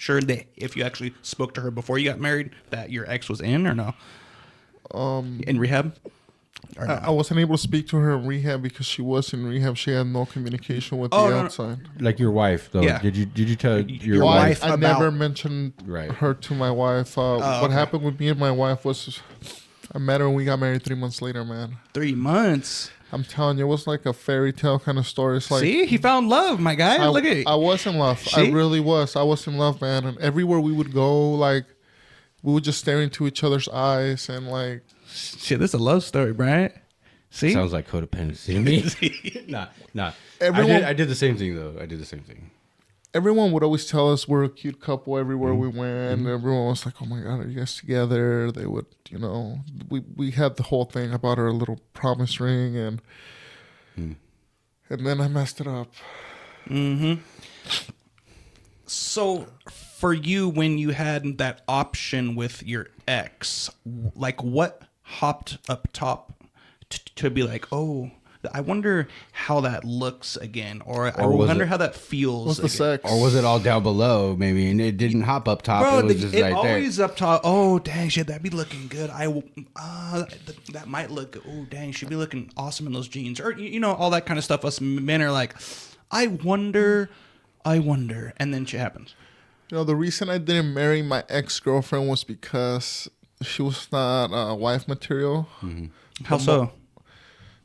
sure that if you actually spoke to her before you got married that your ex was in or no? In rehab? Or no? I wasn't able to speak to her in rehab because she was in rehab. She had no communication with the outside. Like your wife, though. Yeah. Did you tell your Well, wife? I about- never mentioned her to my wife. What happened with me and my wife was I met her and we got married 3 months later, man. 3 months. I'm telling you, it was like a fairy tale kind of story. It's like, See, he found love, my guy. Look at I was in love. See? I really was. I was in love, man. And everywhere we would go, like, we would just stare into each other's eyes and like. shit. This is a love story, Bryant. See, Sounds like codependency to me. Nah. Everyone- I did the same thing though. I did the same thing. Everyone would always tell us we're a cute couple everywhere we went. Everyone was like, "Oh my God, are you guys together?" They would, we had the whole thing about our little promise ring, and then I messed it up. So, for you, when you had that option with your ex, like what hopped up top to be like, oh, I wonder how that looks again, or I was wonder it- how that feels. What's the again. sex? Or was it all down below, maybe, and it didn't hop up top? Bro, it was just it right there. always up top. Oh, dang, shit, that'd be looking good. That might look good. Oh, dang, she'd be looking awesome in those jeans. Or, all that kind of stuff. Us men are like, I wonder. And then shit happens. The reason I didn't marry my ex-girlfriend was because she was not wife material. How so?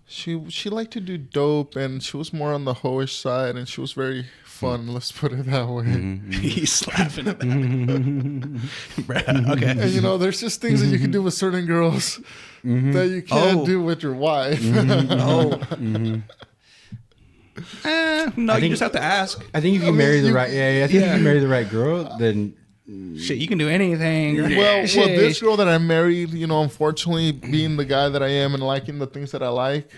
She liked to do dope, and she was more on the hoish side, and she was very fun. Let's put it that way. He's laughing at that. Bruh, okay. And there's just things that you can do with certain girls that you can't do with your wife. No, you just have to ask. I think if you marry the right, I think if you marry the right girl, then Shit, you can do anything. Well, Shit. this girl that I married, unfortunately, being the guy that I am and liking the things that I like,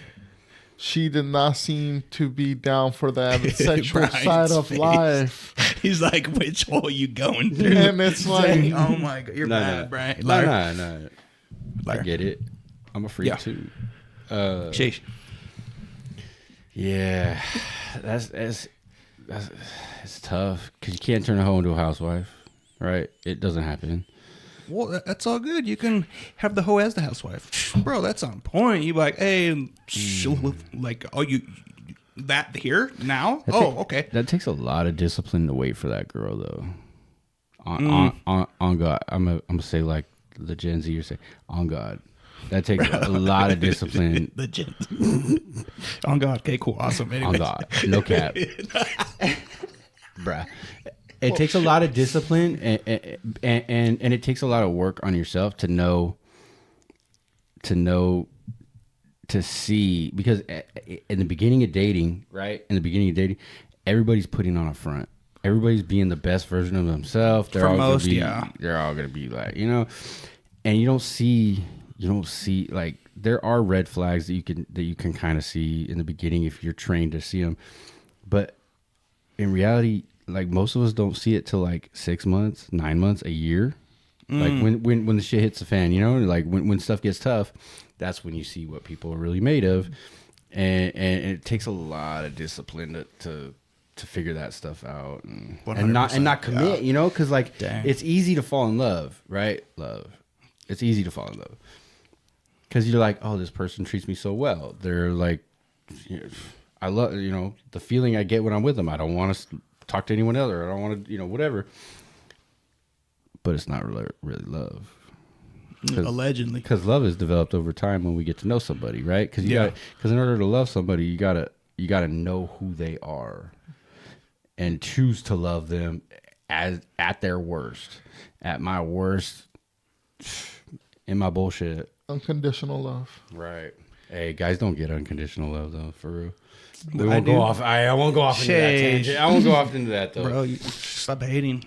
she did not seem to be down for that sexual Brian's side of face. life. He's like, which hole you going through? And it's like, Dang, oh my God, you're bad, Brian. Liar. no. I Liar. get it. I'm a freak Yeah. too. Sheesh. Yeah, that's it's tough because you can't turn a hoe into a housewife, right? It doesn't happen. Well, that's all good. You can have the hoe as the housewife, bro. That's on point. You like, hey, like, oh, you that here now? Okay. That takes a lot of discipline to wait for that girl, though. On God, I'm gonna say like the Gen Z or say on God. That takes a lot of discipline. The gent. On God. Okay, cool. Awesome. On Anyways. God, no cap, bruh. It takes a lot of discipline and it takes a lot of work on yourself to know to see, because in the beginning of dating, right? In the beginning of dating, everybody's putting on a front. Everybody's being the best version of themselves. They're all gonna be like, and you don't see like there are red flags that you can kind of see in the beginning if you're trained to see them, but in reality, like most of us don't see it till like 6 months, 9 months, a year. Like when the shit hits the fan, like when stuff gets tough, that's when you see what people are really made of, and it takes a lot of discipline to figure that stuff out and not commit, because like it's easy to fall in love, right? It's easy to fall in love because you're like, oh, this person treats me so well. They're like, I love, the feeling I get when I'm with them. I don't want to talk to anyone else, or I don't want to, whatever. But it's not really love. Allegedly. Because love is developed over time when we get to know somebody, right? Because in order to love somebody, you gotta know who they are and choose to love them at their worst. At my worst, in my bullshit. unconditional love. Right. Hey, guys don't get unconditional love though, for real. I won't go off. I won't go off into that tangent. I won't go off into that though. Bro, stop hating.